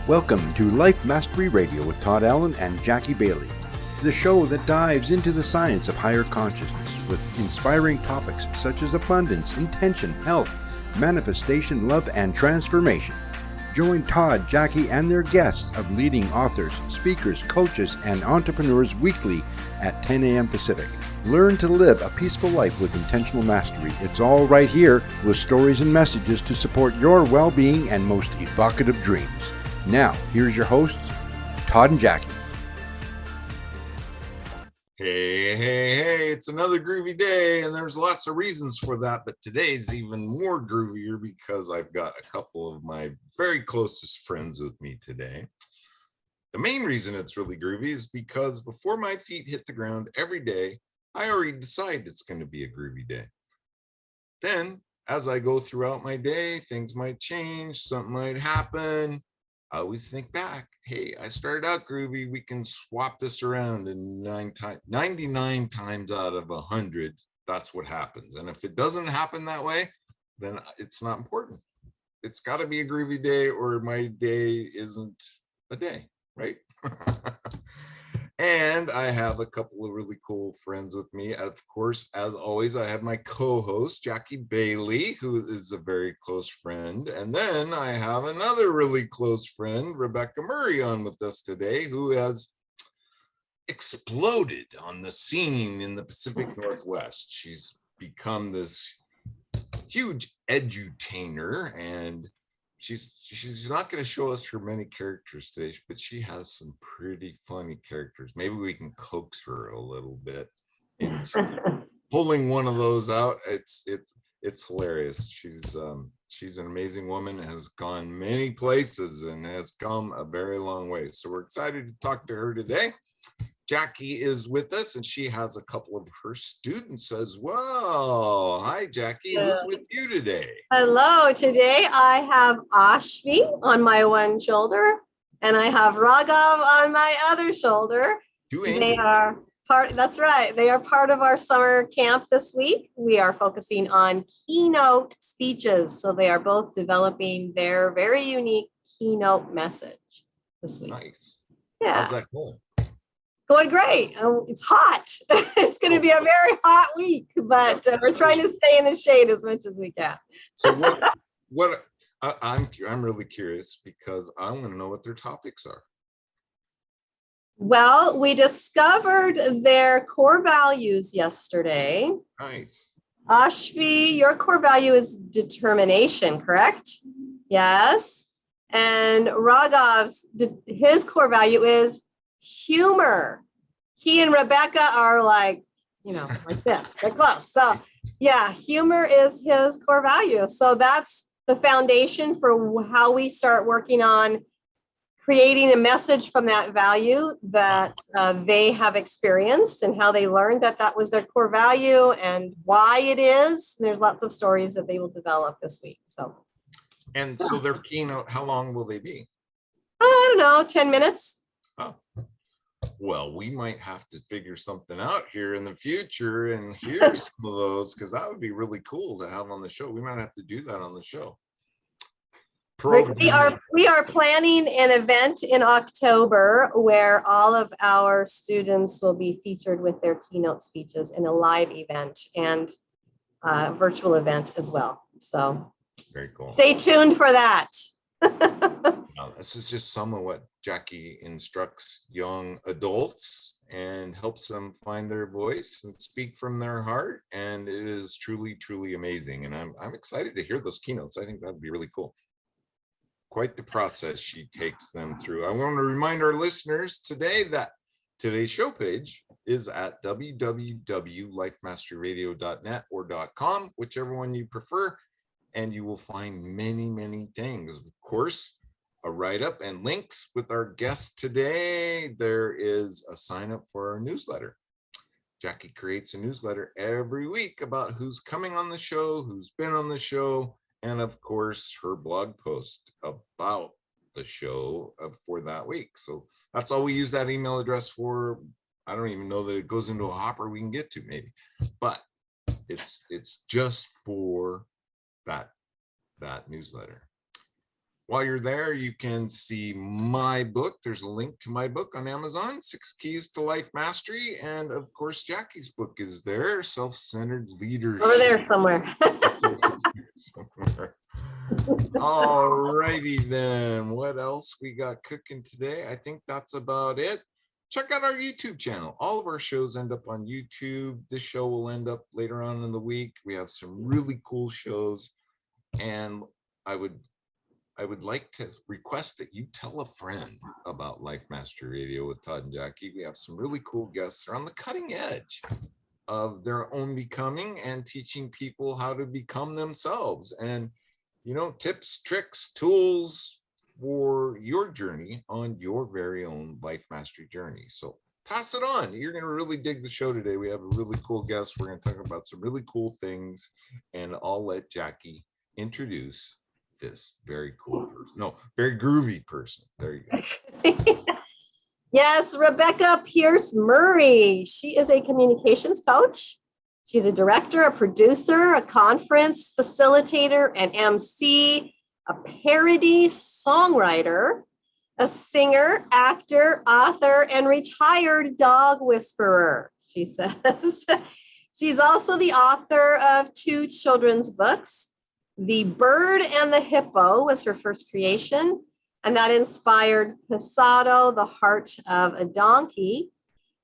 Welcome to Life Mastery Radio with Todd Allen and Jackie Bailey, the show that dives into the science of higher consciousness with inspiring topics such as abundance, intention, health, manifestation, love, and transformation. Join Todd, Jackie, and their guests of leading authors, speakers, coaches, and entrepreneurs weekly at 10 a.m. Pacific. Learn to live a peaceful life with intentional mastery. It's all right here with stories and messages to support your well-being and most evocative dreams. Now, here's your hosts, Todd and Jackie. Hey, it's another groovy day, and there's lots of reasons for that, but today's even more groovier because I've got a couple of my very closest friends with me today. The main reason it's really groovy is because before my feet hit the ground every day, I already decide it's going to be a groovy day. Then, as I go throughout my day, things might change, something might happen. I always think back, hey, I started out groovy. We can swap this around, and 99 times out of 100, that's what happens. And if it doesn't happen that way, then it's not important. It's got to be a groovy day, or my day isn't a day, right? And I have a couple of really cool friends with me. Of course, as always, I have my co-host, Jackie Bailey, who is a very close friend. And then I have another really close friend, Rebecca Murray, on with us today, who has exploded on the scene in the Pacific Northwest. She's become this huge edutainer, and she's not going to show us her many characters today, but she has some pretty funny characters. Maybe we can coax her a little bit into pulling one of those out. It's hilarious. She's an amazing woman, has gone many places and has come a very long way. So we're excited to talk to her today. Jackie is with us, and she has a couple of her students as well. Hi, Jackie. Who's with you today? Hello. Today I have Ashvi on my one shoulder, and I have Raghav on my other shoulder. They are part. That's right. They are part of our summer camp this week. We are focusing on keynote speeches, so they are both developing their very unique keynote message this week. Nice. Yeah. How's that going? Going great. It's hot. It's going to be a very hot week, but we're trying to stay in the shade as much as we can. So I'm really curious because I want to know what their topics are. Well, we discovered their core values yesterday. Nice. Ashvi, your core value is determination, correct? Yes. And Raghav's, his core value is humor. He and Rebecca are like this. They're close. So yeah, humor is his core value. So that's the foundation for how we start working on creating a message from that value that they have experienced and how they learned that was their core value and why it is. There's lots of stories that they will develop this week. So their keynote, how long will they be? I don't know, 10 minutes. Oh, well, we might have to figure something out here in the future and hear some of those, because that would be really cool to have on the show. We might have to do that on the show. We are planning an event in October where all of our students will be featured with their keynote speeches in a live event and a virtual event as well. So very cool. Stay tuned for that. This is just some of what Jackie instructs young adults and helps them find their voice and speak from their heart. And it is truly, truly amazing. And I'm excited to hear those keynotes. I think that would be really cool. Quite the process she takes them through. I want to remind our listeners today that today's show page is at www.lifemasteryradio.net or .com, whichever one you prefer. And you will find many, many things. Of course, a write-up and links with our guest today. There is a sign up for our newsletter. Jackie creates a newsletter every week about who's coming on the show, who's been on the show, and of course, her blog post about the show for that week. So that's all we use that email address for. I don't even know that it goes into a hopper we can get to maybe, but it's just for that newsletter. While you're there, you can see my book. There's a link to my book on Amazon, 6 Keys to Life Mastery. And of course, Jackie's book is there, Self-Centered Leadership. Over there somewhere. All righty then. What else we got cooking today? I think that's about it. Check out our YouTube channel. All of our shows end up on YouTube. This show will end up later on in the week. We have some really cool shows. And I would like to request that you tell a friend about Life Mastery Radio with Todd and Jackie. We have some really cool guests. They're on the cutting edge of their own becoming and teaching people how to become themselves. And, you know, tips, tricks, tools for your journey on your very own life mastery journey. So pass it on. You're going to really dig the show today. We have a really cool guest. We're going to talk about some really cool things, and I'll let Jackie introduce this very cool person. No, very groovy person. There you go. Yes, Rebecca Pierce Murray. She is a communications coach. She's a director, a producer, a conference facilitator, an MC, a parody songwriter, a singer, actor, author, and retired dog whisperer, she says. She's also the author of 2 children's books. The Bird and the Hippo was her first creation, and that inspired Pasado, the Heart of a Donkey.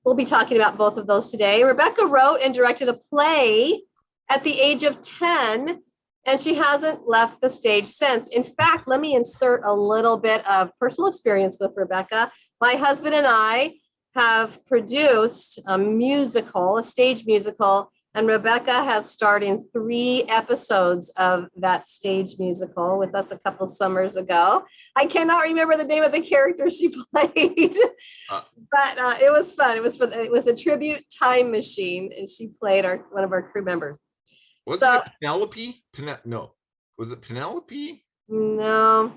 We'll be talking about both of those today. Rebecca wrote and directed a play at the age of 10, and she hasn't left the stage since. In fact, let me insert a little bit of personal experience with Rebecca. My husband and I have produced a musical, a stage musical, and Rebecca has starred in 3 episodes of that stage musical with us a couple summers ago. I cannot remember the name of the character she played, but it was fun. It was the tribute Time Machine, and she played one of our crew members. Was it Penelope? No. Was it Penelope? No.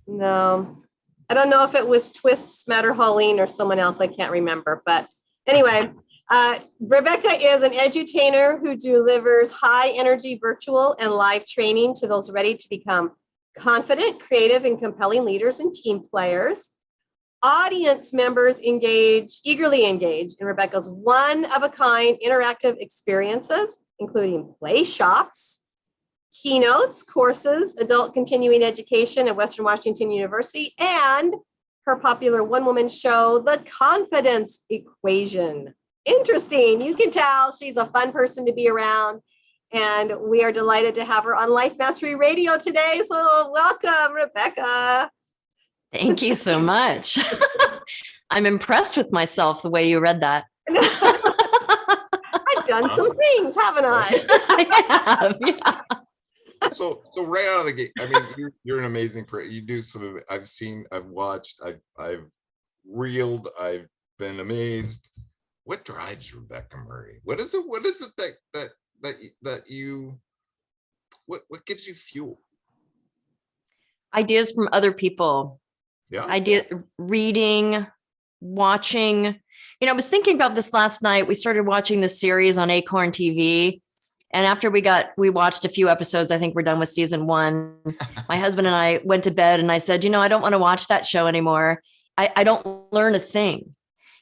I don't know if it was Twist, Smatter, Holleen, or someone else. I can't remember. But anyway, Rebecca is an edutainer who delivers high energy virtual and live training to those ready to become confident, creative, and compelling leaders and team players. Audience members eagerly engage in Rebecca's one-of-a-kind interactive experiences, including play shops, keynotes, courses, adult continuing education at Western Washington University, and her popular one-woman show, The Confidence Equation. Interesting. You can tell she's a fun person to be around, and we are delighted to have her on Life Mastery Radio today. So welcome, Rebecca. Thank you so much. I'm impressed with myself the way you read that. I've done some things, haven't I? I have, yeah. So right out of the gate, I mean, you're an amazing person. You do some of it. I've seen, I've watched, I've reeled, I've been amazed. What drives Rebecca Murray? What is it that you, what gives you fuel? Ideas from other people. Yeah. Reading, watching. You know, I was thinking about this last night. We started watching this series on Acorn TV. And after we watched a few episodes, I think we're done with season 1. My husband and I went to bed, and I said, I don't want to watch that show anymore. I don't learn a thing.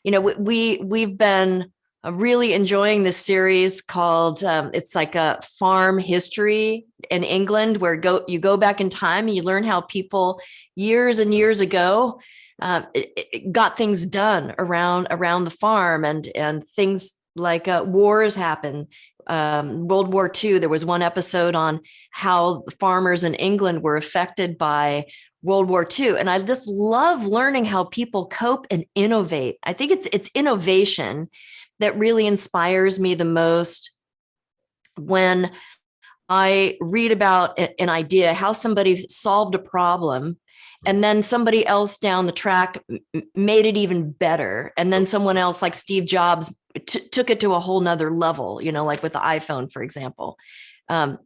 We've been really enjoying this series called, it's like a farm history in England, where you go back in time and you learn how people years and years ago got things done around the farm, and things like wars happen. World War II, there was one episode on how farmers in England were affected by World War II. And I just love learning how people cope and innovate. I think it's innovation that really inspires me the most when I read about an idea, how somebody solved a problem, and then somebody else down the track made it even better. And then someone else like Steve Jobs took it to a whole nother level, like with the iPhone, for example.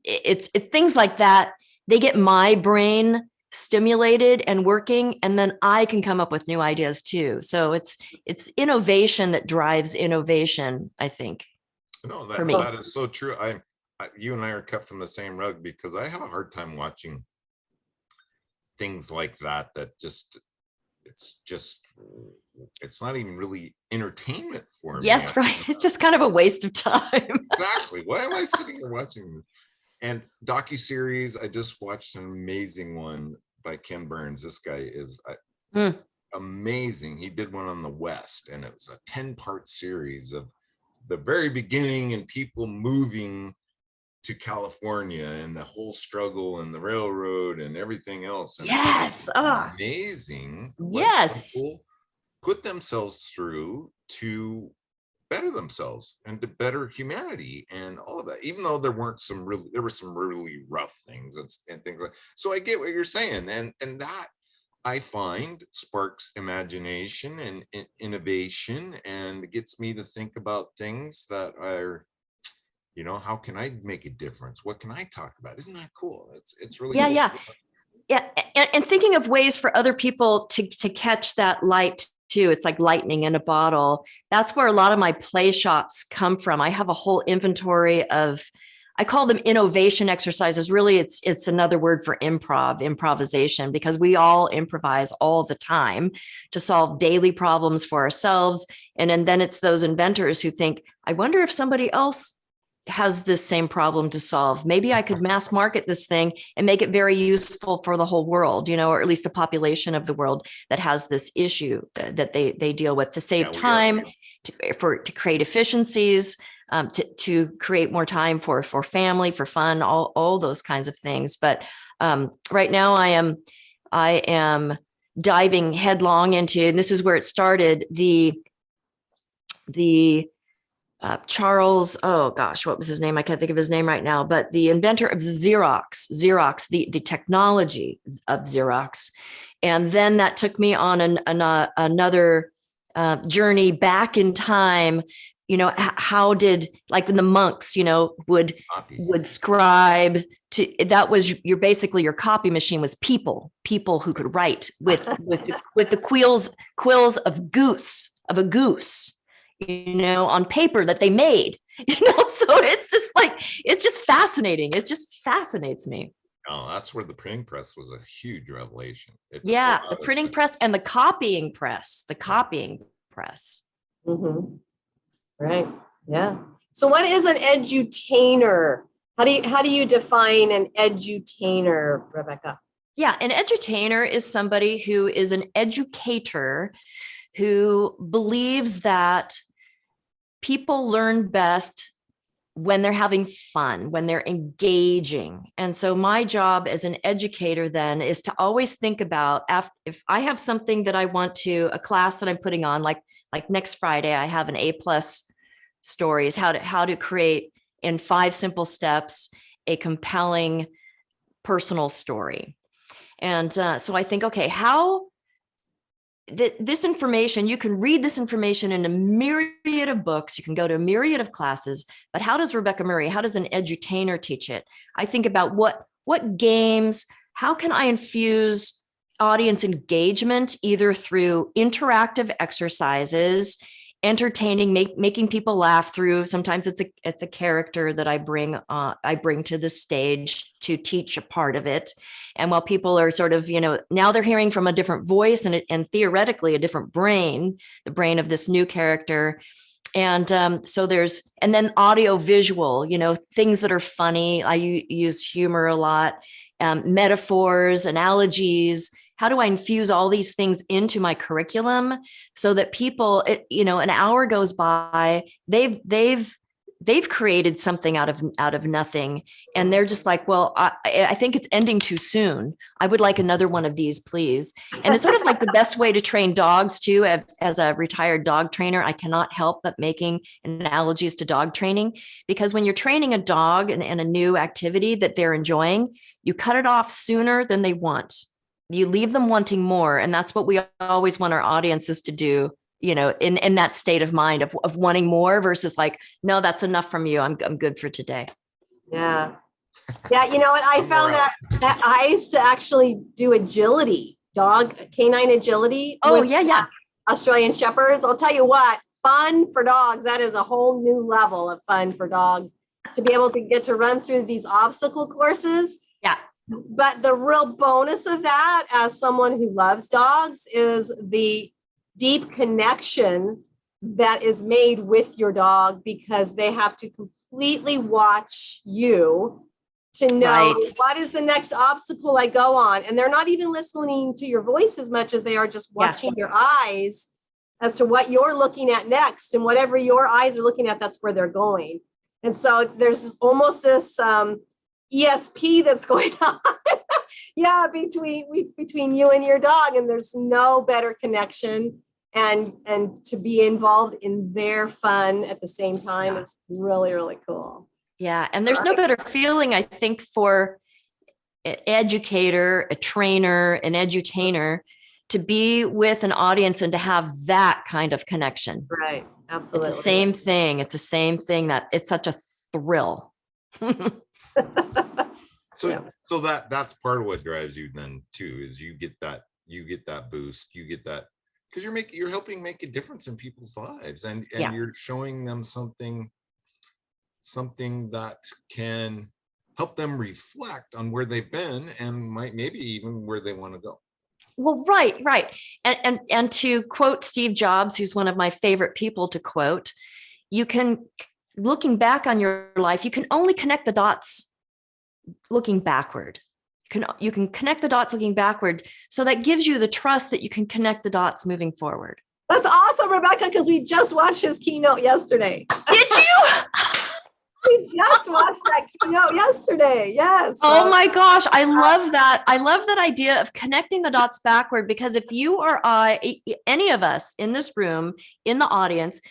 It's things like that. They get my brain stimulated and working, and then I can come up with new ideas too. So it's innovation that drives innovation, I think. No, for me. that is so true. You and I are cut from the same rug, because I have a hard time watching things like that just it's not even really entertainment for me. Yes, right. It's just kind of a waste of time. Exactly. Why am I sitting here watching this? And docuseries, I just watched an amazing one by Ken Burns. This guy is amazing. He did one on the West, and it was a 10-part series of the very beginning and people moving to California and the whole struggle and the railroad and everything else. And Yes. amazing. Yes. People put themselves through to better themselves and to better humanity and all of that, even though there were some really rough things and things like. So I get what you're saying, and that I find sparks imagination and innovation, and gets me to think about things that are, how can I make a difference? What can I talk about? Isn't that cool? It's really cool. Yeah. And thinking of ways for other people to catch that light too. It's like lightning in a bottle. That's where a lot of my play shops come from. I have a whole inventory of, I call them innovation exercises. Really, it's another word for improvisation, because we all improvise all the time to solve daily problems for ourselves. And then it's those inventors who think, I wonder if somebody else has this same problem to solve. Maybe I could mass market this thing and make it very useful for the whole world, or at least a population of the world that has this issue that they deal with, to save time, to create efficiencies, to create more time for family, for fun, all those kinds of things. But right now I am diving headlong into, and this is where it started, the Charles, oh gosh, what was his name? I can't think of his name right now, but the inventor of Xerox, the technology of Xerox. And then that took me on another journey back in time. How did, like, when the monks, would scribe to, that was basically your copy machine was people who could write with the quills of a goose, on paper that they made, so it's just fascinating. It just fascinates me. Oh, that's where the printing press was a huge revelation. The printing press and the copying press. Mm-hmm. Right. Yeah. So what is an edutainer? How do you define an edutainer, Rebecca? Yeah, an edutainer is somebody who is an educator who believes that people learn best when they're having fun, when they're engaging. And so my job as an educator then is to always think about, if I have something that I want to, a class that I'm putting on, like next Friday, I have an A+ stories, how to create in 5 simple steps a compelling personal story. And so I think, okay, how this information, you can read this information in a myriad of books, you can go to a myriad of classes, but how does Rebecca Murray, how does an edutainer teach it? I think about what games, how can I infuse audience engagement, either through interactive exercises, entertaining, making people laugh through. Sometimes it's a character that I bring to the stage to teach a part of it. And while people are sort of, now they're hearing from a different voice and theoretically a different brain, the brain of this new character. And so and then audio visual, things that are funny. I use humor a lot, metaphors, analogies. How do I infuse all these things into my curriculum so that people, an hour goes by, they've created something out of nothing, and they're just like, well, I think it's ending too soon. I would like another one of these, please. And it's sort of like the best way to train dogs too. As a retired dog trainer, I cannot help but making analogies to dog training, because when you're training a dog in a new activity that they're enjoying, you cut it off sooner than they want. You leave them wanting more. And that's what we always want our audiences to do, in that state of mind of wanting more versus like, no, that's enough from you. I'm good for today. Yeah. Yeah. You know what? I found that I used to actually do agility, canine agility. Oh, yeah. Australian Shepherds. I'll tell you what, fun for dogs. That is a whole new level of fun for dogs to be able to get to run through these obstacle courses. Yeah. But the real bonus of that, as someone who loves dogs, is the deep connection that is made with your dog, because they have to completely watch you to know Right. what is the next obstacle I go on. And they're not even listening to your voice as much as they are just watching your eyes as to what you're looking at next. And whatever your eyes are looking at, that's where they're going. And so there's almost this ESP that's going on. Yeah, between you and your dog. And there's no better connection. And to be involved in their fun at the same time is really, really cool. Yeah. And there's no better feeling, I think, for an educator, a trainer, an edutainer, to be with an audience and to have that kind of connection. Right. Absolutely. It's the same thing. It's the same thing, that it's such a thrill. So that's part of what drives you then too, is you get that boost, you get that, because you're helping make a difference in people's lives, and you're showing them something that can help them reflect on where they've been and maybe even where they want to go. Well, right. And to quote Steve Jobs, who's one of my favorite people to quote, looking back on your life, you can only connect the dots looking backward. You can connect the dots looking backward. So that gives you the trust that you can connect the dots moving forward. That's awesome, Rebecca, because we just watched his keynote yesterday. Did you? We just watched that keynote yesterday. Yes. Oh my gosh. I love that. I love that idea of connecting the dots backward, because if you or any of us in this room, in the audience,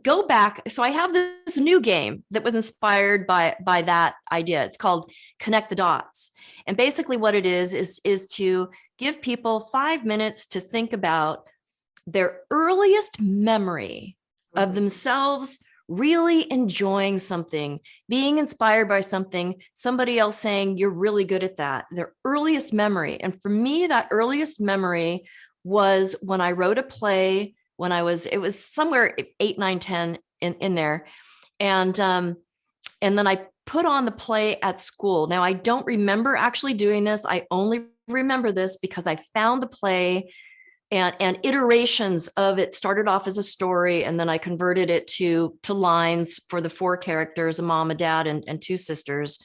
go back. So I have this new game that was inspired by that idea. It's called Connect the Dots. And basically what it is to give people 5 minutes to think about their earliest memory of themselves really enjoying something, being inspired by something, somebody else saying, you're really good at that, their earliest memory. And for me, that earliest memory was when I wrote a play when it was somewhere 8, 9, 10 in there. And then I put on the play at school. Now, I don't remember actually doing this. I only remember this because I found the play and iterations of it. Started off as a story, and then I converted it to lines for the 4 characters, a mom, a dad, and 2 sisters,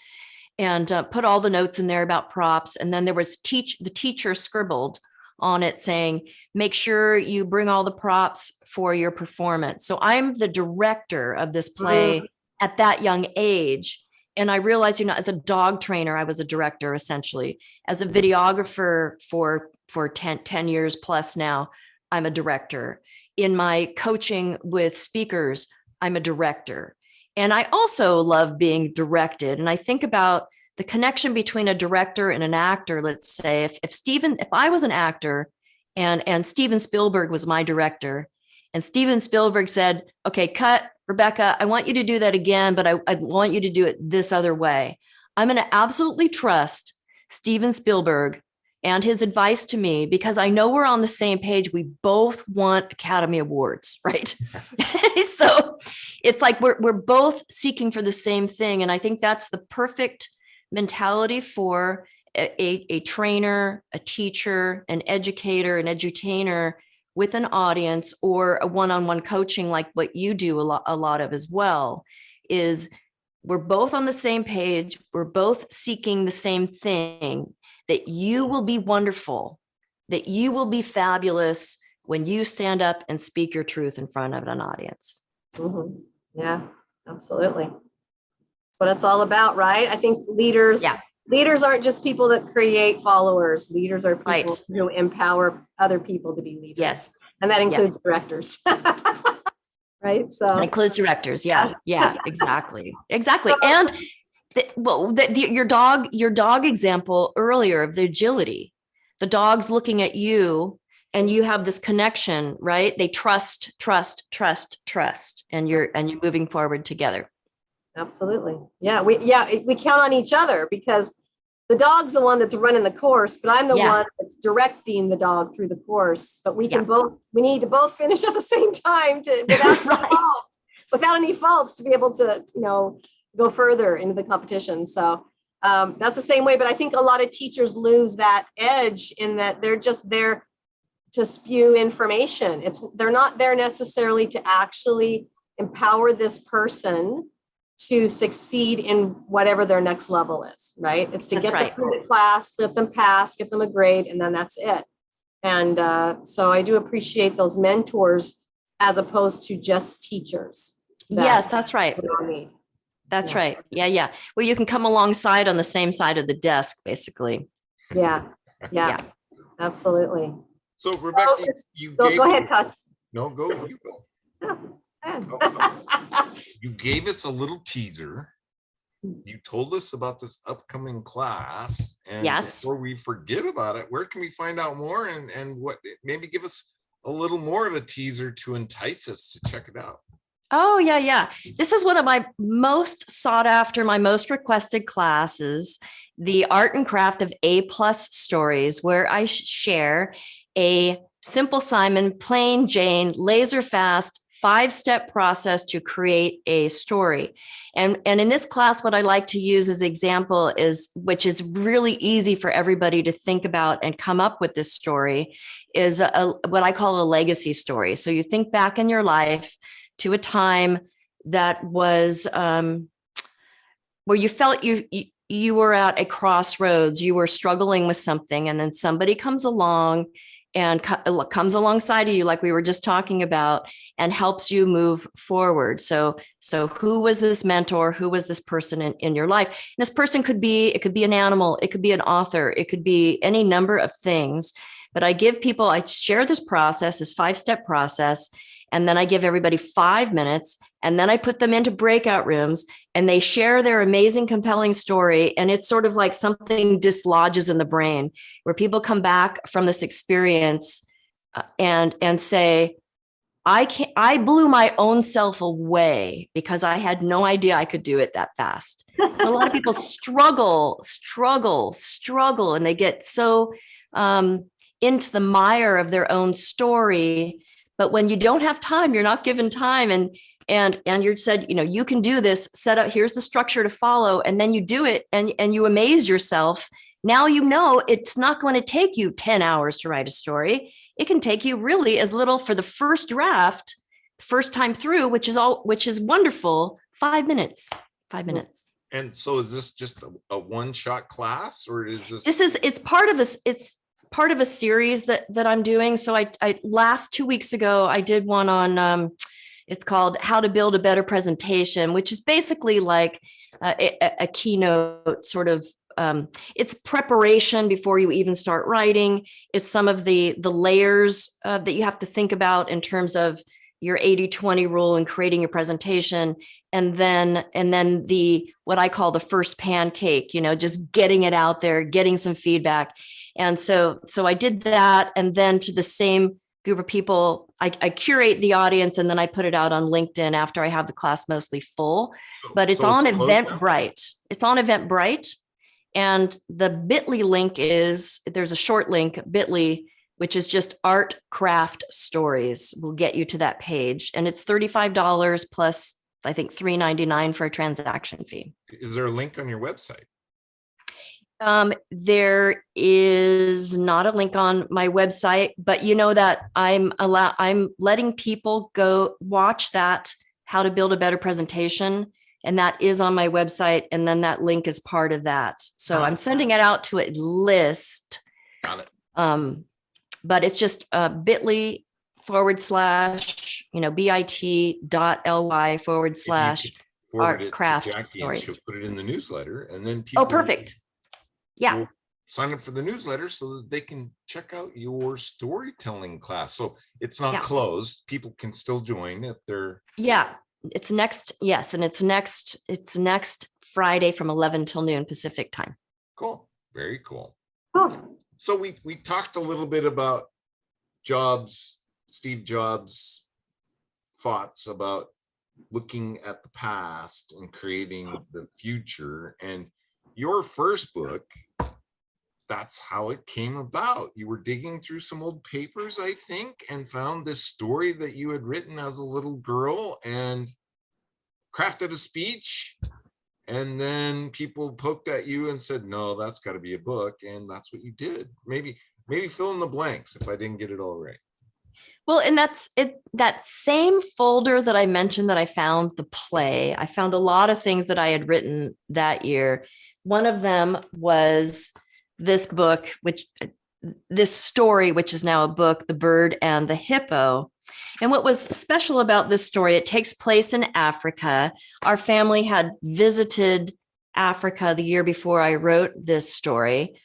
and put all the notes in there about props. And then there was the teacher scribbled on it saying, make sure you bring all the props for your performance. So I'm the director of this play at that young age. And I realized, as a dog trainer, I was a director essentially. As a videographer for 10 years plus now, I'm a director. In my coaching with speakers, I'm a director. And I also love being directed. And I think about the connection between a director and an actor. Let's say if I was an actor and Steven Spielberg was my director, and Steven Spielberg said, okay, cut, Rebecca, I want you to do that again, but I want you to do it this other way. I'm going to absolutely trust Steven Spielberg and his advice to me, because I know we're on the same page. We both want Academy Awards, right? So it's like we're both seeking for the same thing. And I think that's the perfect mentality for a trainer, a teacher, an educator, an edutainer with an audience, or a one-on-one coaching like what you do a lot of as well, is we're both on the same page. We're both seeking the same thing, that you will be wonderful, that you will be fabulous when you stand up and speak your truth in front of an audience. Mm-hmm. Yeah, absolutely. What it's all about, right? I think leaders aren't just people that create followers. Leaders are people who empower other people to be leaders. Yes. And that includes directors. Right. So that includes directors. Yeah. Exactly. And your dog example earlier of the agility, the dog's looking at you and you have this connection, right? They trust, and you're moving forward together. Absolutely. Yeah. We count on each other, because the dog's the one that's running the course, but I'm the one that's directing the dog through the course. But we need to both finish at the same time without any faults to be able to, go further into the competition. So That's the same way, but I think a lot of teachers lose that edge in that they're just there to spew information. They're not there necessarily to actually empower this person to succeed in whatever their next level is, right? It's to That's get right. them through the class, let them pass, get them a grade, and then that's it. And so I do appreciate those mentors as opposed to just teachers. Yes, that's right. Need. That's Yeah. right. Yeah, yeah. Well, you can come alongside on the same side of the desk, basically. Yeah, Yeah. absolutely. So Rebecca, So you Go gave ahead, Todd. No, go. You go. Oh, You gave us a little teaser. You told us about this upcoming class, and Yes. before we forget about it, where can we find out more, and what, maybe give us a little more of a teaser to entice us to check it out? Oh, yeah, yeah. This is one of my most sought after, my most requested classes, the art and craft of A+ stories, where I share a simple Simon, plain Jane, laser fast, 5-step process to create a story. And in this class, what I like to use as example is, which is really easy for everybody to think about and come up with this story, is what I call a legacy story. So you think back in your life to a time that was where you felt you were at a crossroads, you were struggling with something, and then somebody comes along and comes alongside of you, like we were just talking about, and helps you move forward. So who was this mentor? Who was this person in your life? And this person could be an animal, it could be an author, it could be any number of things. But I share this process, this 5-step process, and then I give everybody 5 minutes, and then I put them into breakout rooms, and they share their amazing, compelling story. And it's sort of like something dislodges in the brain, where people come back from this experience and say, I blew my own self away because I had no idea I could do it that fast. So a lot of people struggle, and they get so into the mire of their own story. But when you don't have time, you're not given time, and you're said, you can do this, set up, here's the structure to follow, and then you do it, and you amaze yourself. Now it's not going to take you 10 hours to write a story. It can take you really as little for the first draft, first time through, which is wonderful, 5 minutes. 5 minutes. And so is this just a one-shot class, or is this? It's part of a series that I'm doing. So I last 2 weeks ago, I did one on, it's called How to Build a Better Presentation, which is basically like a keynote sort of, it's preparation before you even start writing. It's some of the layers that you have to think about in terms of your 80-20 rule and creating your presentation. And then what I call the first pancake, just getting it out there, getting some feedback. And so I did that. And then to the same group of people, I curate the audience, and then I put it out on LinkedIn after I have the class mostly full. But it's on Eventbrite. It's on Eventbrite. And the bit.ly link there's a short link, bit.ly, which is just art craft stories. Will get you to that page. And it's $35 plus, I think, $3.99 for a transaction fee. Is there a link on your website? There is not a link on my website, but that I'm letting people go watch that, How to Build a Better Presentation. And that is on my website. And then that link is part of that. So I'm sending it out to a list. Got it. But it's just bit.ly / bit.ly / art craft stories. She'll put it in the newsletter, and then people. Oh, perfect. Yeah. Will sign up for the newsletter so that they can check out your storytelling class. So it's not closed. People can still join if they're. Yeah. It's next. Yes. And it's next Friday from 11 till noon Pacific time. Cool. Very cool. Oh. So we talked a little bit about Steve Jobs' thoughts about looking at the past and creating the future. And your first book, that's how it came about. You were digging through some old papers, I think, and found this story that you had written as a little girl and crafted a speech And then people poked at you and said, no, that's got to be a book. And that's what you did. Maybe fill in the blanks if I didn't get it all right. Well, and that's it. That same folder that I mentioned that I found the play, I found a lot of things that I had written that year. One of them was this book, this story, which is now a book, The Bird and the Hippo. And what was special about this story, it takes place in Africa. Our family had visited Africa the year before I wrote this story.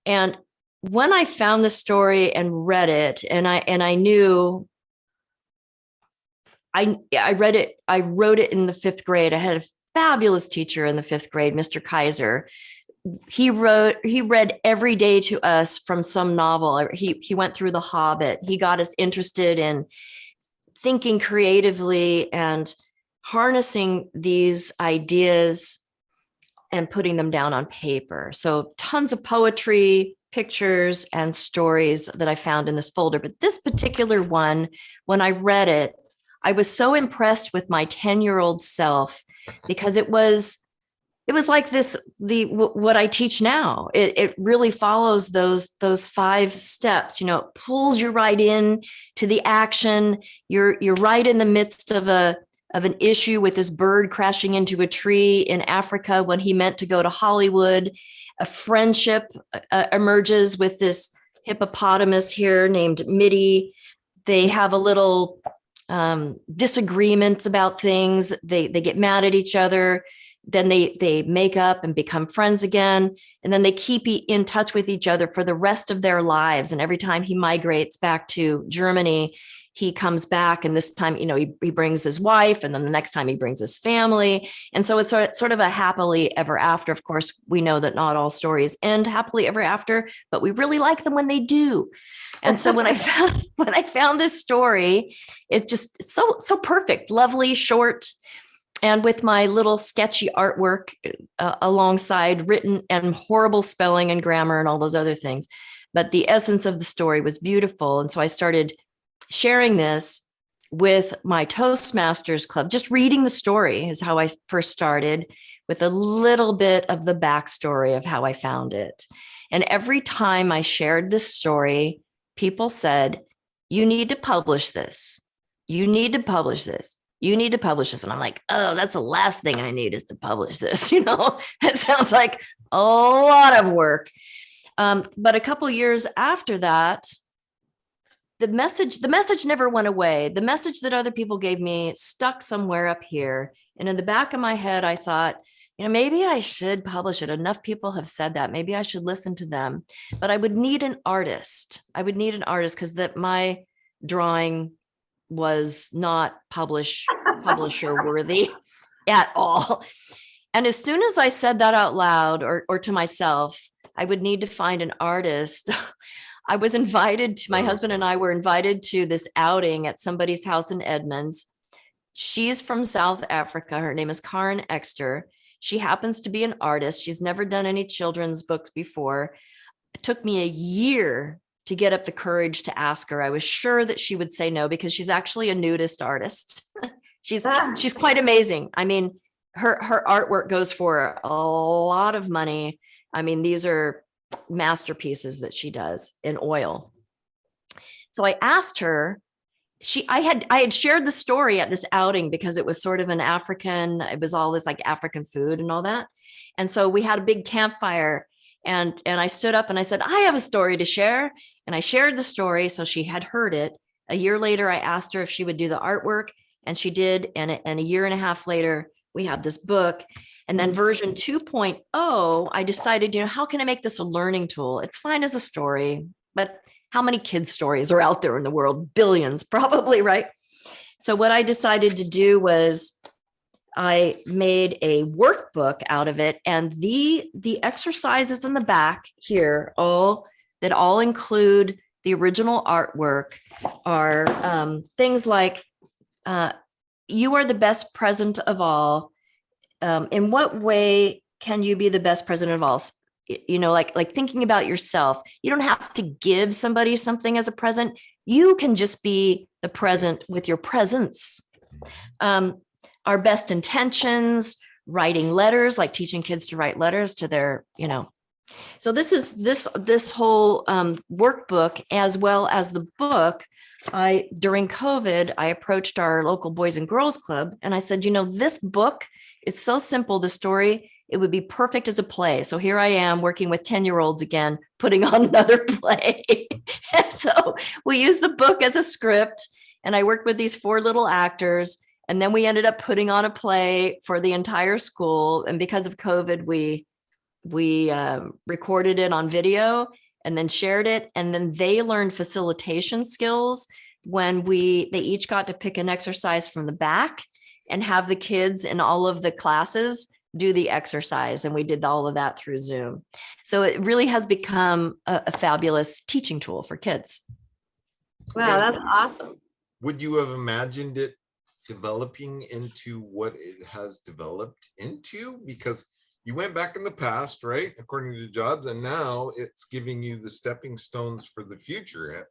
And when I found the story and read it, and I knew I read it, I wrote it in the 5th grade. I had a fabulous teacher in the 5th grade, Mr. Kaiser. He read every day to us from some novel. He went through The Hobbit. He got us interested in thinking creatively and harnessing these ideas and putting them down on paper. So tons of poetry, pictures, and stories that I found in this folder. But this particular one, when I read it, I was so impressed with my 10-year-old self because it was like what I teach now. It really follows those 5 steps. It pulls you right in to the action. You're right in the midst of an issue with this bird crashing into a tree in Africa when he meant to go to Hollywood. A friendship emerges with this hippopotamus here named Mitty. They have a little disagreements about things. They get mad at each other. Then they make up and become friends again. And then they keep in touch with each other for the rest of their lives. And every time he migrates back to Germany, he comes back. And this time, he brings his wife. And then the next time he brings his family. And so it's sort of a happily ever after. Of course, we know that not all stories end happily ever after, but we really like them when they do. And so when I found this story, it's just so perfect, lovely, short, and with my little sketchy artwork alongside written and horrible spelling and grammar and all those other things. But the essence of the story was beautiful. And so I started sharing this with my Toastmasters club. Just reading the story is how I first started, with a little bit of the backstory of how I found it. And every time I shared this story, people said, you need to publish this. You need to publish this. You need to publish this. And I'm like, oh, that's the last thing I need is to publish this. It sounds like a lot of work. But a couple years after that, the message never went away. The message that other people gave me stuck somewhere up here. And in the back of my head, I thought, maybe I should publish it. Enough people have said that. Maybe I should listen to them. But I would need an artist. Because my drawing was not publisher worthy at all. And as soon as I said that out loud or to myself, I would need to find an artist. I was invited to, my husband and I were invited to this outing at somebody's house in Edmonds. She's from South Africa. Her name is Karen Exter. She happens to be an artist. She's never done any children's books before. It took me a year to get up the courage to ask her. I was sure that she would say no, because she's actually a nudist artist. She's quite amazing. I mean, her artwork goes for a lot of money. I mean, these are masterpieces that she does in oil. So I asked her, I had shared the story at this outing because it was sort of it was all this like African food and all that. And so we had a big campfire. And I stood up and I said, I have a story to share. And I shared the story. So she had heard it. A year later, I asked her if she would do the artwork, and she did. And a year and a half later, we have this book. And then version 2.0, I decided, how can I make this a learning tool? It's fine as a story, but how many kids' stories are out there in the world? Billions, probably, right? So what I decided to do was I made a workbook out of it, and the exercises in the back here all include the original artwork are things like you are the best present of all. In what way can you be the best present of all? Like thinking about yourself. You don't have to give somebody something as a present. You can just be the present with your presence. Our best intentions, writing letters, like teaching kids to write letters to their, So this whole workbook, as well as the book. During COVID, I approached our local Boys and Girls Club and I said, this book, it's so simple. The story, it would be perfect as a play. So here I am working with 10-year-olds again, putting on another play. And so we used the book as a script and I worked with these 4 little actors. And then we ended up putting on a play for the entire school. And because of COVID, we recorded it on video and then shared it. And then they learned facilitation skills when they each got to pick an exercise from the back and have the kids in all of the classes do the exercise. And we did all of that through Zoom. So it really has become a fabulous teaching tool for kids. Wow, that's awesome. Would you have imagined it developing into what it has developed into? Because you went back in the past, right? According to Jobs, and now it's giving you the stepping stones for the future.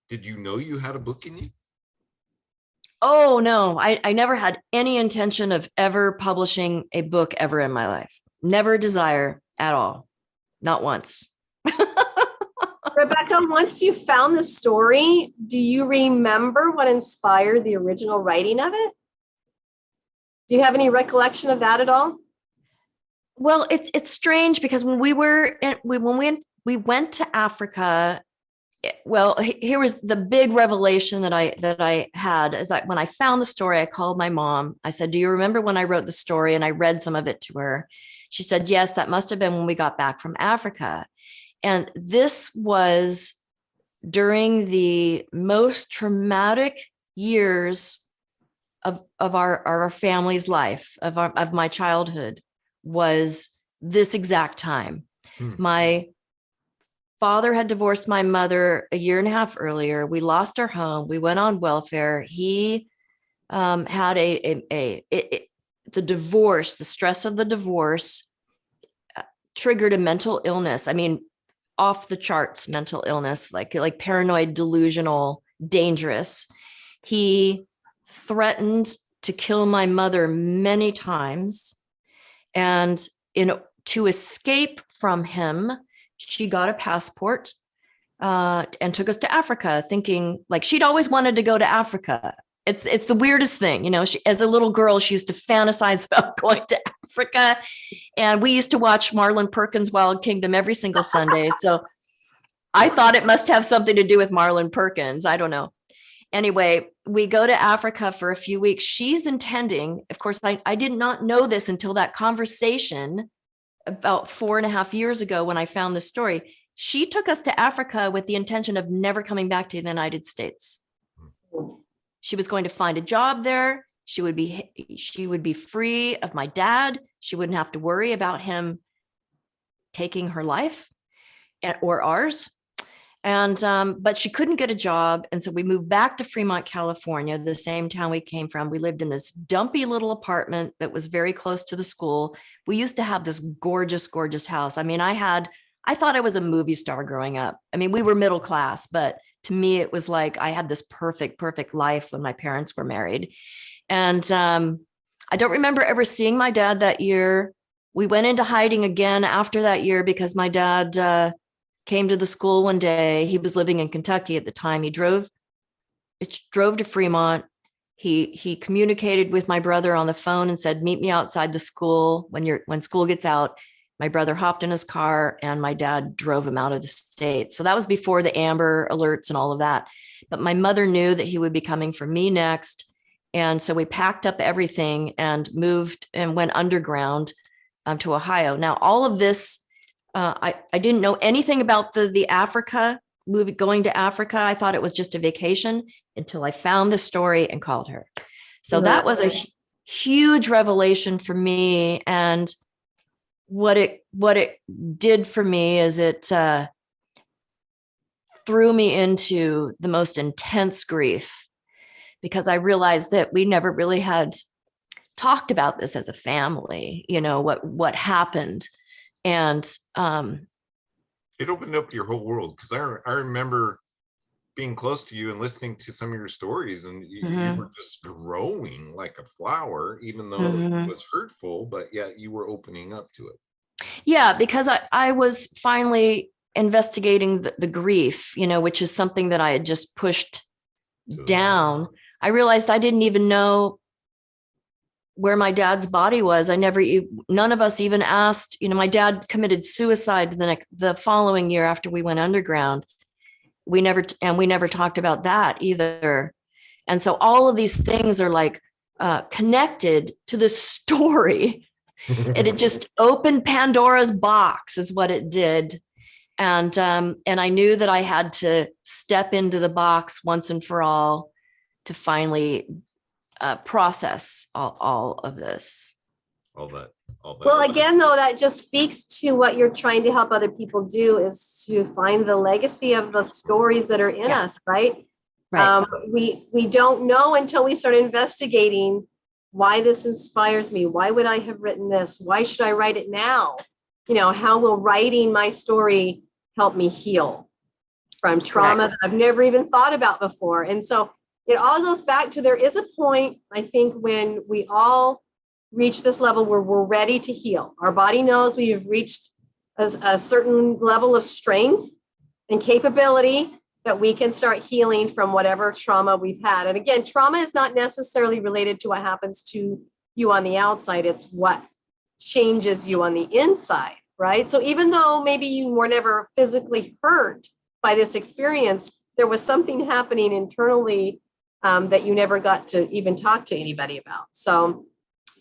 Did you know you had a book in you? Oh, no, I never had any intention of ever publishing a book ever in my life. Never a desire at all. Not once. Rebecca, once you found the story, do you remember what inspired the original writing of it? Do you have any recollection of that at all? Well, it's strange because when we went to Africa, well, here was the big revelation that I had is that when I found the story, I called my mom. I said, "Do you remember when I wrote the story?" And I read some of it to her. She said, "Yes, that must have been when we got back from Africa." And this was during the most traumatic years of our family's life, of my childhood, was this exact time. My father had divorced my mother a year and a half earlier. We lost our home. We went on welfare. He had the divorce, the stress of the divorce triggered a mental illness. I mean, off the charts mental illness, like paranoid, delusional, dangerous. He threatened to kill my mother many times. And to escape from him, she got a passport and took us to Africa, thinking like she'd always wanted to go to Africa. It's the weirdest thing, she, as a little girl, she used to fantasize about going to Africa. And we used to watch Marlon Perkins' Wild Kingdom every single Sunday. So I thought it must have something to do with Marlon Perkins. I don't know. Anyway, we go to Africa for a few weeks. She's intending, of course, I did not know this until that conversation about 4.5 years ago when I found this story. She took us to Africa with the intention of never coming back to the United States. She was going to find a job there. She would be free of my dad. She wouldn't have to worry about him taking her life or ours. And but she couldn't get a job. And so we moved back to Fremont, California, the same town we came from. We lived in this dumpy little apartment that was very close to the school. We used to have this gorgeous, gorgeous house. I mean, I thought I was a movie star growing up. I mean, we were middle class, but to me, it was like I had this perfect, perfect life when my parents were married. And I don't remember ever seeing my dad that year. We went into hiding again after that year because my dad came to the school one day. He was living in Kentucky at the time. He drove to Fremont. He communicated with my brother on the phone and said, "Meet me outside the school when school gets out." My brother hopped in his car and my dad drove him out of the state. So that was before the Amber Alerts and all of that. But my mother knew that he would be coming for me next. And so we packed up everything and moved and went underground to Ohio. Now, all of this, I didn't know anything about the Africa movie, going to Africa. I thought it was just a vacation until I found the story and called her. So that was a huge revelation for me. And what it did for me is it threw me into the most intense grief, because I realized that we never really had talked about this as a family, what happened. And it opened up your whole world, because I remember being close to you and listening to some of your stories, and you Mhm. were just growing like a flower, even though Mhm. it was hurtful, but yet you were opening up to it. Yeah, because I was finally investigating the grief, which is something that I had just pushed To the bottom. down. I realized I didn't even know where my dad's body was. None of us even asked. My dad committed suicide the following year after we went underground. We never talked about that either. And so all of these things are like connected to the story. And it just opened Pandora's box is what it did. And I knew that I had to step into the box once and for all to finally process all of this. all that. Well, again, though, that just speaks to what you're trying to help other people do, is to find the legacy of the stories that are in us, right? Right. We don't know until we start investigating why this inspires me. Why would I have written this? Why should I write it now? How will writing my story help me heal from trauma that I've never even thought about before? And so it all goes back to, there is a point, I think, when we all reach this level where we're ready to heal. Our body knows we have reached a certain level of strength and capability that we can start healing from whatever trauma we've had. And again, trauma is not necessarily related to what happens to you on the outside. It's what changes you on the inside, right? So even though maybe you were never physically hurt by this experience, there was something happening internally that you never got to even talk to anybody about. So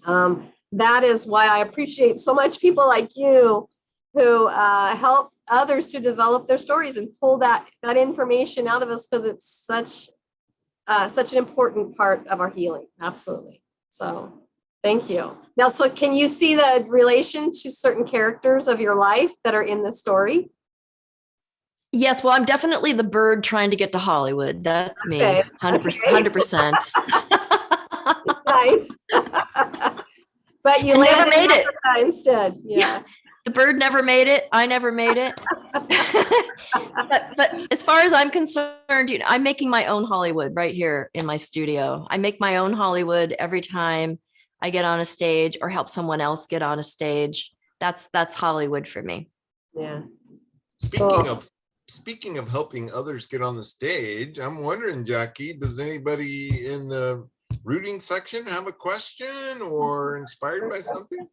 that is why I appreciate so much people like you who help others to develop their stories and pull that information out of us, because it's such an important part of our healing. Absolutely. So thank you. Now, so can you see the relation to certain characters of your life that are in the story? Yes, well, I'm definitely the bird trying to get to Hollywood. That's me, Okay. 100%. Nice. But you never made it instead. Yeah. The bird never made it. I never made it. but as far as I'm concerned, I'm making my own Hollywood right here in my studio. I make my own Hollywood every time I get on a stage or help someone else get on a stage. That's Hollywood for me. Yeah. Speaking of helping others get on the stage, I'm wondering, Jackie, does anybody in the rooting section have a question or inspired by something?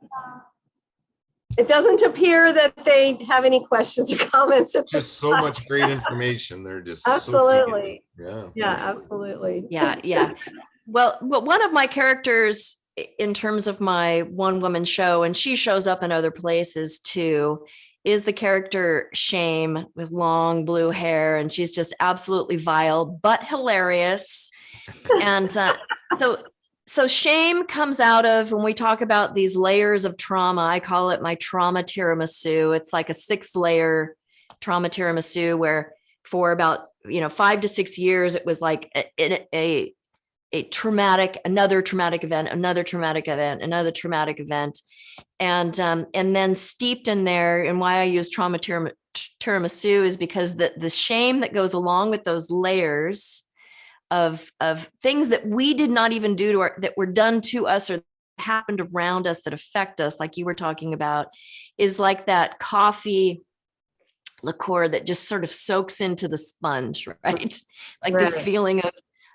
It doesn't appear that they have any questions or comments. Just so much great information. They're just absolutely. So yeah, absolutely. Yeah. Well, one of my characters in terms of my one-woman show, and she shows up in other places too, is the character Shame with long blue hair, and she's just absolutely vile but hilarious. And so shame comes out of, when we talk about these layers of trauma, I call it my trauma tiramisu. It's like a 6-layer trauma tiramisu where for about 5 to 6 years it was like a traumatic, another traumatic event, another traumatic event, another traumatic event, and then steeped in there. And why I use trauma tiramisu is because the shame that goes along with those layers of things that we did not even do that were done to us or happened around us that affect us, like you were talking about, is like that coffee liqueur that just sort of soaks into the sponge, right? Like this feeling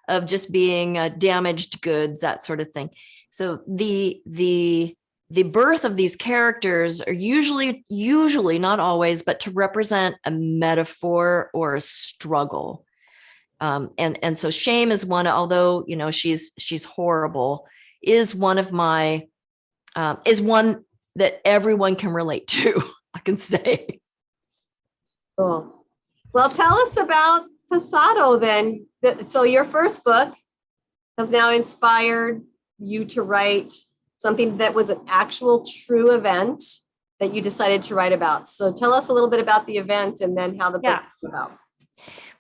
of just being damaged goods, that sort of thing. So the birth of these characters are usually, not always, but to represent a metaphor or a struggle. And so shame is one, although, she's horrible, is one of my, is one that everyone can relate to, I can say. Cool. Well, tell us about Pasado then. So your first book has now inspired you to write something that was an actual true event that you decided to write about. So tell us a little bit about the event and then how the book came about.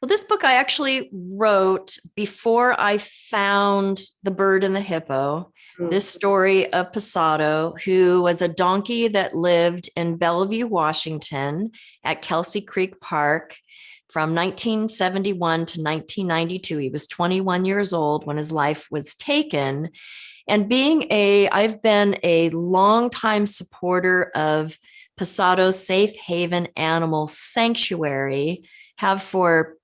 Well, this book I actually wrote before I found The Bird and the Hippo. This story of Pasado, who was a donkey that lived in Bellevue, Washington at Kelsey Creek Park from 1971 to 1992. He was 21 years old when his life was taken. And I've been a longtime supporter of Pasado Safe Haven Animal Sanctuary, the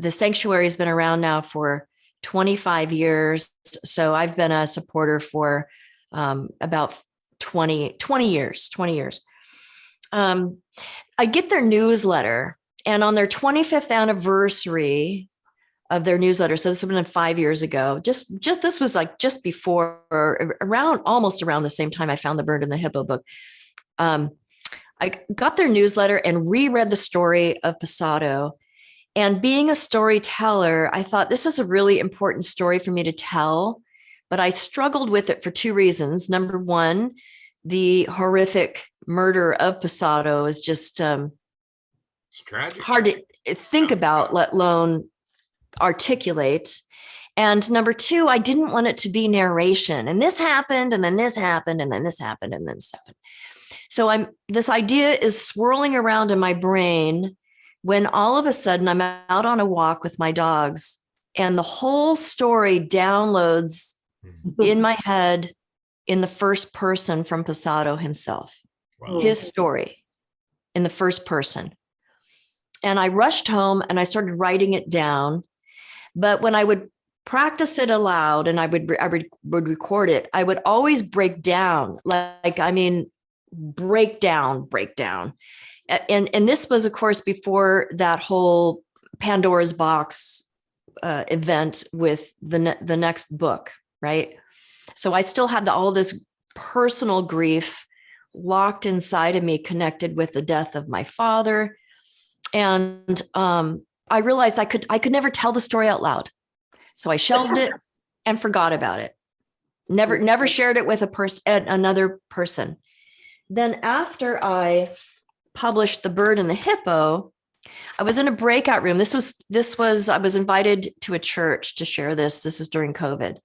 sanctuary has been around now for 25 years. So I've been a supporter for about 20 years. I get their newsletter, and on their 25th anniversary of their newsletter, so this would have been 5 years ago, just this was like just before, almost around the same time I found the Bird and the Hippo book. I got their newsletter and reread the story of Pasado. And being a storyteller, I thought this is a really important story for me to tell, but I struggled with it for two reasons. Number one, the horrific murder of Pasado is just It's tragic. hard to think about, let alone articulate. And number two, I didn't want it to be narration. And this happened, and then this happened, and then this happened, and then this happened. So this idea is swirling around in my brain when all of a sudden I'm out on a walk with my dogs, and the whole story downloads in my head in the first person from Pasado himself. Wow. His story in the first person. And I rushed home and I started writing it down. But when I would practice it aloud and I would record it, I would always break down, break down. And this was, of course, before that whole Pandora's box event with the next book, right? So I still had all this personal grief locked inside of me, connected with the death of my father. And I realized I could never tell the story out loud. So I shelved it and forgot about it. Never shared it with another person. Then after I published The Bird and the Hippo, I was in a breakout room. This was I was invited to a church to share this. This is during COVID.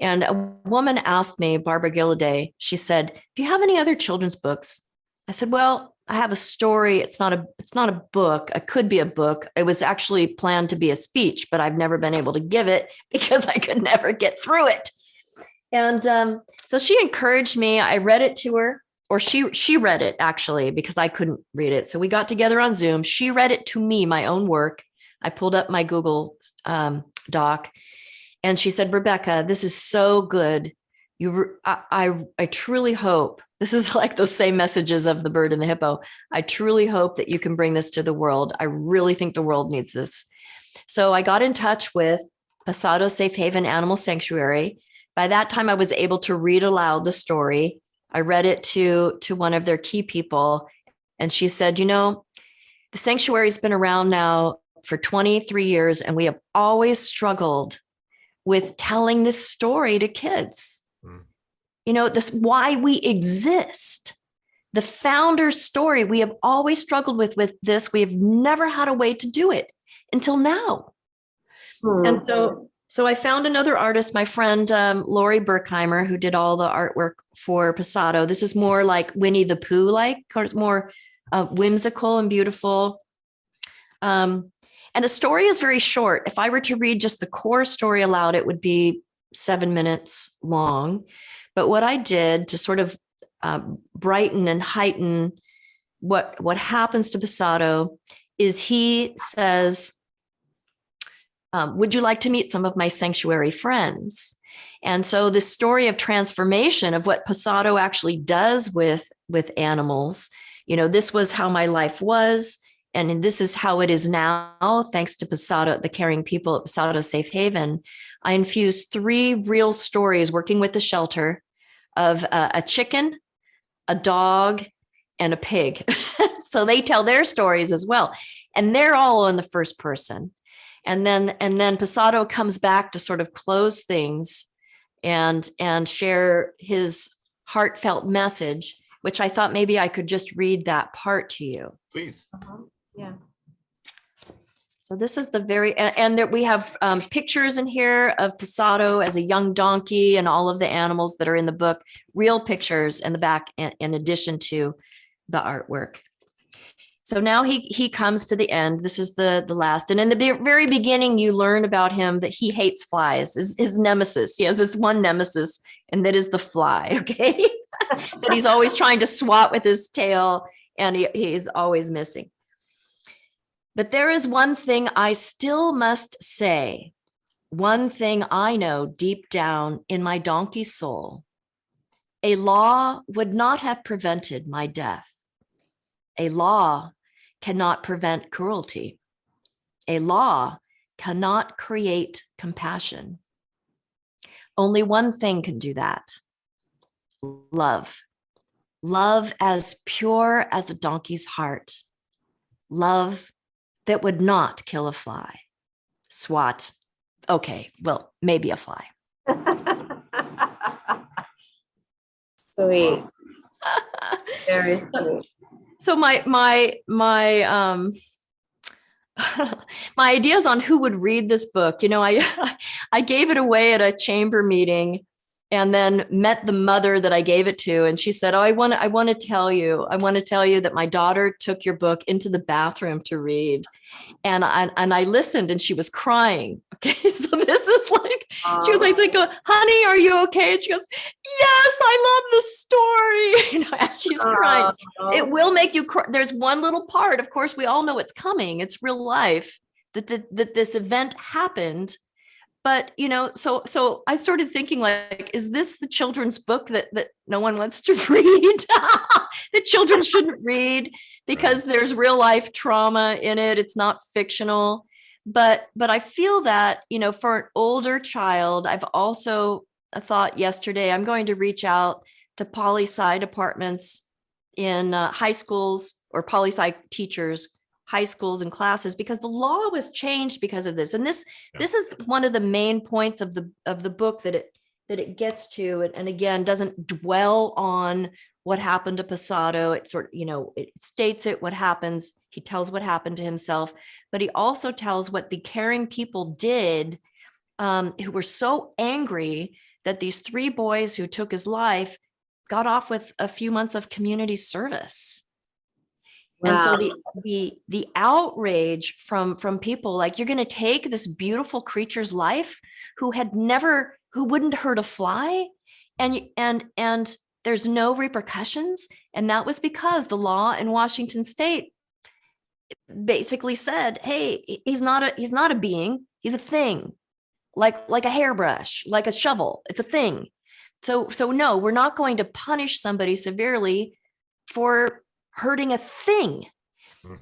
And a woman asked me, Barbara Gilliday, she said, "Do you have any other children's books?" I said, "Well, I have a story. It's not a book. It could be a book. It was actually planned to be a speech, but I've never been able to give it because I could never get through it." And so she encouraged me. I read it to her, or she read it actually, because I couldn't read it. So we got together on Zoom. She read it to me, my own work. I pulled up my Google Doc, and she said, "Rebecca, this is so good. I truly hope," this is like those same messages of The Bird and the Hippo, "I truly hope that you can bring this to the world. I really think the world needs this." So I got in touch with Pasado Safe Haven Animal Sanctuary. By that time, I was able to read aloud the story. I read it to one of their key people, and she said, "The sanctuary's been around now for 23 years, and we have always struggled with telling this story to kids. This why we exist. The founder's story, we have always struggled with this. We have never had a way to do it until now." And so I found another artist, my friend Lori Berkheimer, who did all the artwork for Pasado. This is more like Winnie the Pooh, it's more whimsical and beautiful. And the story is very short. If I were to read just the core story aloud, it would be 7 minutes long. But what I did to sort of brighten and heighten what happens to Pasado is he says, "Would you like to meet some of my sanctuary friends?" And so the story of transformation of what Pasado actually does with animals, this was how my life was, and this is how it is now, thanks to Pasado, the caring people at Pasado Safe Haven. I infused 3 real stories working with the shelter of a chicken, a dog, and a pig. So they tell their stories as well. And they're all in the first person. And then Pasado comes back to sort of close things and share his heartfelt message, which I thought maybe I could just read that part to you. Please. Yeah. So this is and that we have pictures in here of Pasado as a young donkey and all of the animals that are in the book, real pictures in the back, in addition to the artwork. So now he comes to the end. This is the last. And in the very beginning, you learn about him that he hates flies, his nemesis. He has this one nemesis, and that is the fly, okay? That he's always trying to swat with his tail, and he's always missing. But there is one thing I still must say, one thing I know deep down in my donkey soul. A law would not have prevented my death. A law cannot prevent cruelty. A law cannot create compassion. Only one thing can do that. Love. Love as pure as a donkey's heart. Love that would not kill a fly. Swat. Okay, well, maybe a fly. Sweet. Very sweet. So my my ideas on who would read this book, I gave it away at a chamber meeting, and then met the mother that I gave it to, and she said, "Oh, I want to tell you that my daughter took your book into the bathroom to read," and I listened, and she was crying. Okay, so this is like, she was like, "Honey, are you okay?" And she goes, "Yes, I love the story." As she's crying, it will make you cry. There's one little part, of course, we all know it's coming. It's real life that this event happened. But, so I started thinking, like, is this the children's book that no one wants to read? That children shouldn't read because there's real life trauma in it. It's not fictional. But I feel that, for an older child, I've also thought yesterday, I'm going to reach out to poli-sci departments in high schools, or poli-sci teachers, high schools and classes, because the law was changed because of this. And this is one of the main points of the book that it gets to, and again, doesn't dwell on what happened to Pasado. It it states what happens. He tells what happened to himself, but he also tells what the caring people did, who were so angry that these 3 boys who took his life got off with a few months of community service. Wow. And so the outrage from people, like, you're going to take this beautiful creature's life who wouldn't hurt a fly, and there's no repercussions. And that was because the law in Washington state basically said, hey, he's not a being, he's a thing, like a hairbrush, like a shovel. It's a thing. So no, we're not going to punish somebody severely for hurting a thing.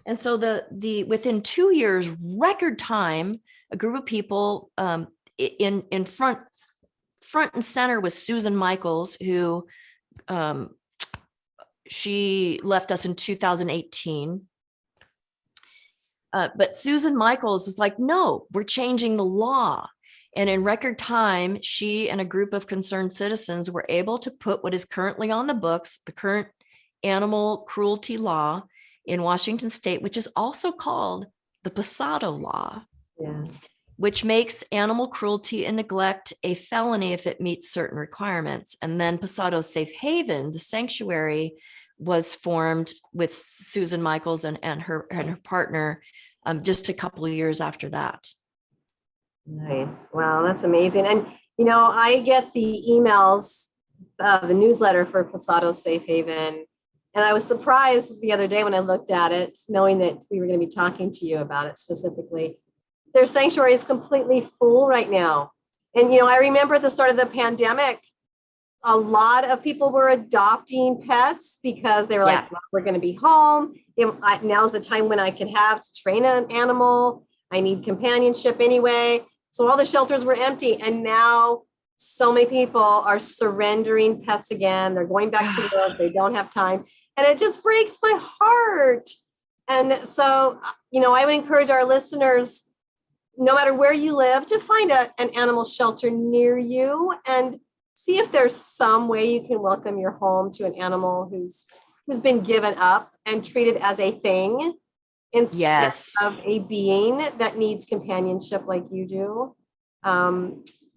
And so the within 2 years, record time, a group of people, in front and center was Susan Michaels, who she left us in 2018. But Susan Michaels was like, no, we're changing the law. And in record time, she and a group of concerned citizens were able to put what is currently on the books, the current animal cruelty law in Washington state, which is also called the Pasado Law, which makes animal cruelty and neglect a felony if it meets certain requirements. And then Pasado Safe Haven, the sanctuary, was formed with Susan Michaels and her partner just a couple of years after that. Nice. Wow, that's amazing. And, I get the emails, the newsletter for Pasado Safe Haven. And I was surprised the other day when I looked at it, knowing that we were going to be talking to you about it specifically. Their sanctuary is completely full right now. And, I remember at the start of the pandemic, a lot of people were adopting pets because they were like, well, we're going to be home. Now's the time when I can have to train an animal. I need companionship anyway. So all the shelters were empty. And now so many people are surrendering pets again. They're going back to work. They don't have time. And it just breaks my heart. And so, I would encourage our listeners, no matter where you live, to find an animal shelter near you and see if there's some way you can welcome your home to an animal who's been given up and treated as a thing instead of a being that needs companionship like you do.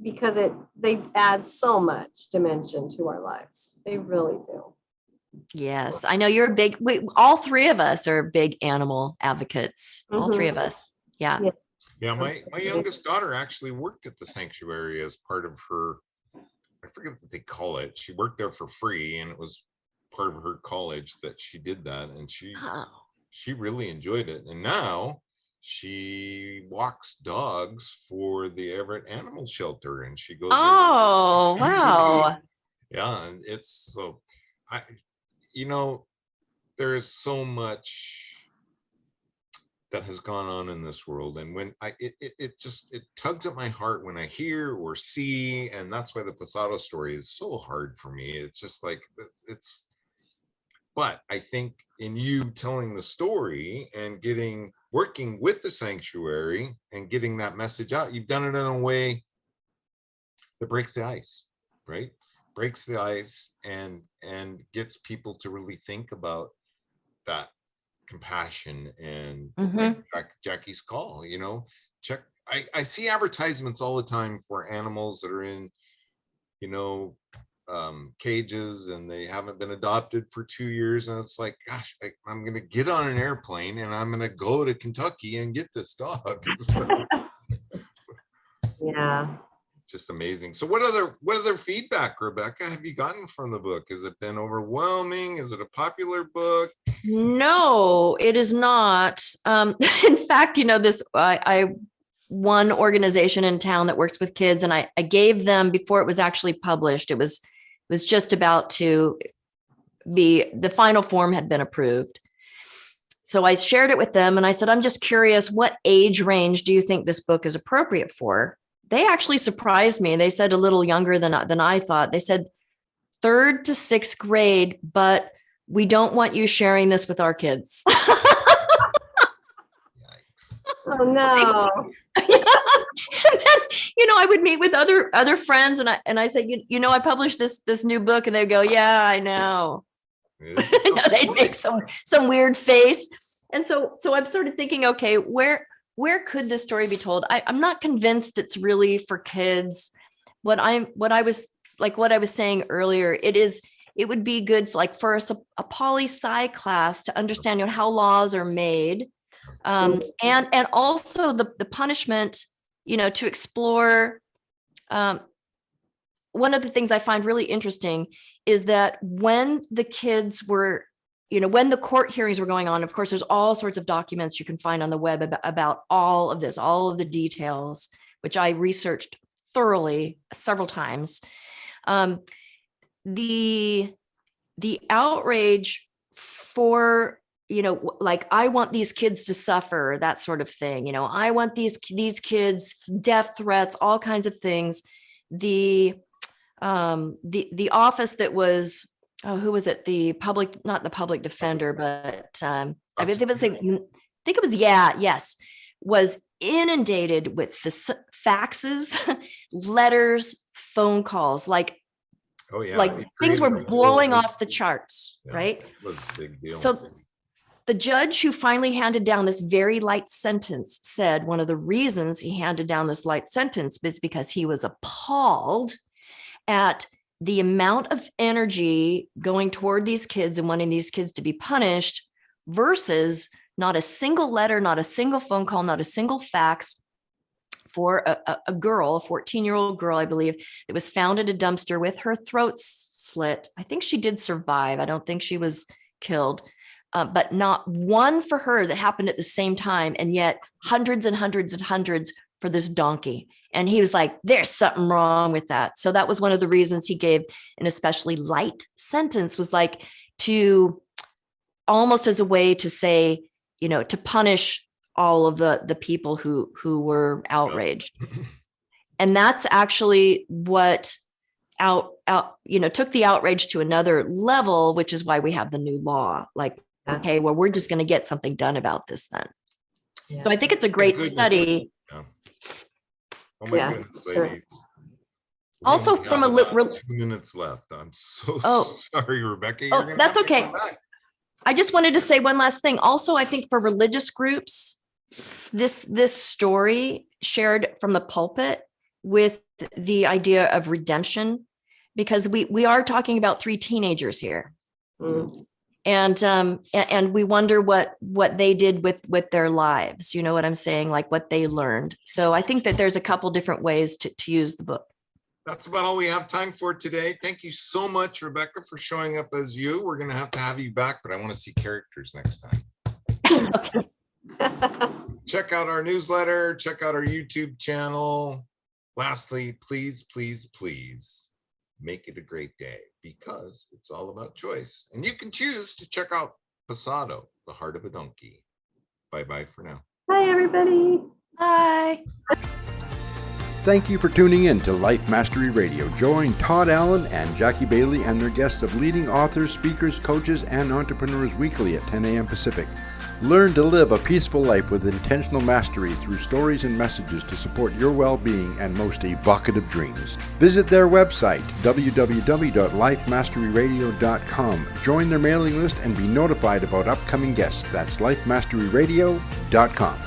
Because they add so much dimension to our lives. They really do. Yes, I know you're a big, all three of us are big animal advocates. All three of us. Yeah. Yeah. Yeah, my youngest daughter actually worked at the sanctuary as part of her, I forget what they call it. She worked there for free, and it was part of her college that she did that, and Oh, she really enjoyed it. And now she walks dogs for the Everett Animal Shelter, and she goes there. oh, wow. Yeah, and it's so, I, you know, there is so much that has gone on in this world, and when it just, it tugs at my heart when I hear or see, and that's why the Pasado story is so hard for me. It's just like, it's, but I think in you telling the story and working with the sanctuary and getting that message out, you've done it in a way that breaks the ice, right? Breaks the ice and gets people to really think about that compassion and like Jackie's call, check. I see advertisements all the time for animals that are in, cages, and they haven't been adopted for 2 years. And it's like, gosh, I'm going to get on an airplane and I'm going to go to Kentucky and get this dog. Yeah. Just amazing. So what other feedback, Rebecca, have you gotten from the book? Has it been overwhelming? Is it a popular book? No, it is not. In fact, I one organization in town that works with kids, and I gave them, before it was actually published, it was just about to be, the final form had been approved. So I shared it with them, and I said, I'm just curious, what age range do you think this book is appropriate for? They actually surprised me. They said a little younger than I thought. They said 3rd to 6th grade, but we don't want you sharing this with our kids. Oh no. And then, I would meet with other friends, and I say, I published this new book, and they go, yeah, I know. They'd make some weird face. And so I'm sort of thinking, okay, where could this story be told? I'm not convinced it's really for kids. What I was saying earlier, it would be good for a poli-sci class to understand how laws are made, and also the punishment, to explore. One of the things I find really interesting is that when the kids were, when the court hearings were going on, of course, there's all sorts of documents you can find on the web about all of this, all of the details, which I researched thoroughly several times. The outrage for, I want these kids to suffer, that sort of thing. I want these kids, death threats, all kinds of things. The office that was, who was it? Not the public defender, but I think it was, yes, was inundated with the faxes, letters, phone calls, oh yeah, things were blowing off the charts, right? It was a big deal. So the judge who finally handed down this very light sentence said one of the reasons he handed down this light sentence is because he was appalled at the amount of energy going toward these kids and wanting these kids to be punished versus not a single letter, not a single phone call, not a single fax for a girl, a 14-year-old girl, I believe, that was found in a dumpster with her throat slit. I think she did survive. I don't think she was killed, but not one for her that happened at the same time. And yet hundreds and hundreds and hundreds for this donkey. And he was like, there's something wrong with that. So that was one of the reasons he gave an especially light sentence, was to almost as a way to say, to punish all of the people who were outraged. And that's actually what took the outrage to another level, which is why we have the new law. Okay, well, we're just going to get something done about this then. Yeah. So I think it's a great study. Yeah. Oh my goodness, ladies. Also, from a 2 minutes left. I'm so sorry, Rebecca. That's okay. I just wanted to say one last thing. Also, I think for religious groups, this story shared from the pulpit with the idea of redemption, because we are talking about 3 teenagers here. Mm. And we wonder what they did with their lives. You know what I'm saying? Like what they learned. So I think that there's a couple different ways to use the book. That's about all we have time for today. Thank you so much, Rebecca, for showing up as you. We're going to have you back, but I want to see characters next time. Okay. Check out our newsletter. Check out our YouTube channel. Lastly, please, please, please make it a great day, because it's all about choice. And you can choose to check out Pasado, The Heart of a Donkey. Bye-bye for now. Bye, everybody. Bye. Thank you for tuning in to Life Mastery Radio. Join Todd Allen and Jackie Bailey and their guests of leading authors, speakers, coaches, and entrepreneurs weekly at 10 a.m. Pacific. Learn to live a peaceful life with intentional mastery through stories and messages to support your well-being and most evocative dreams. Visit their website, www.lifemasteryradio.com. Join their mailing list and be notified about upcoming guests. That's lifemasteryradio.com.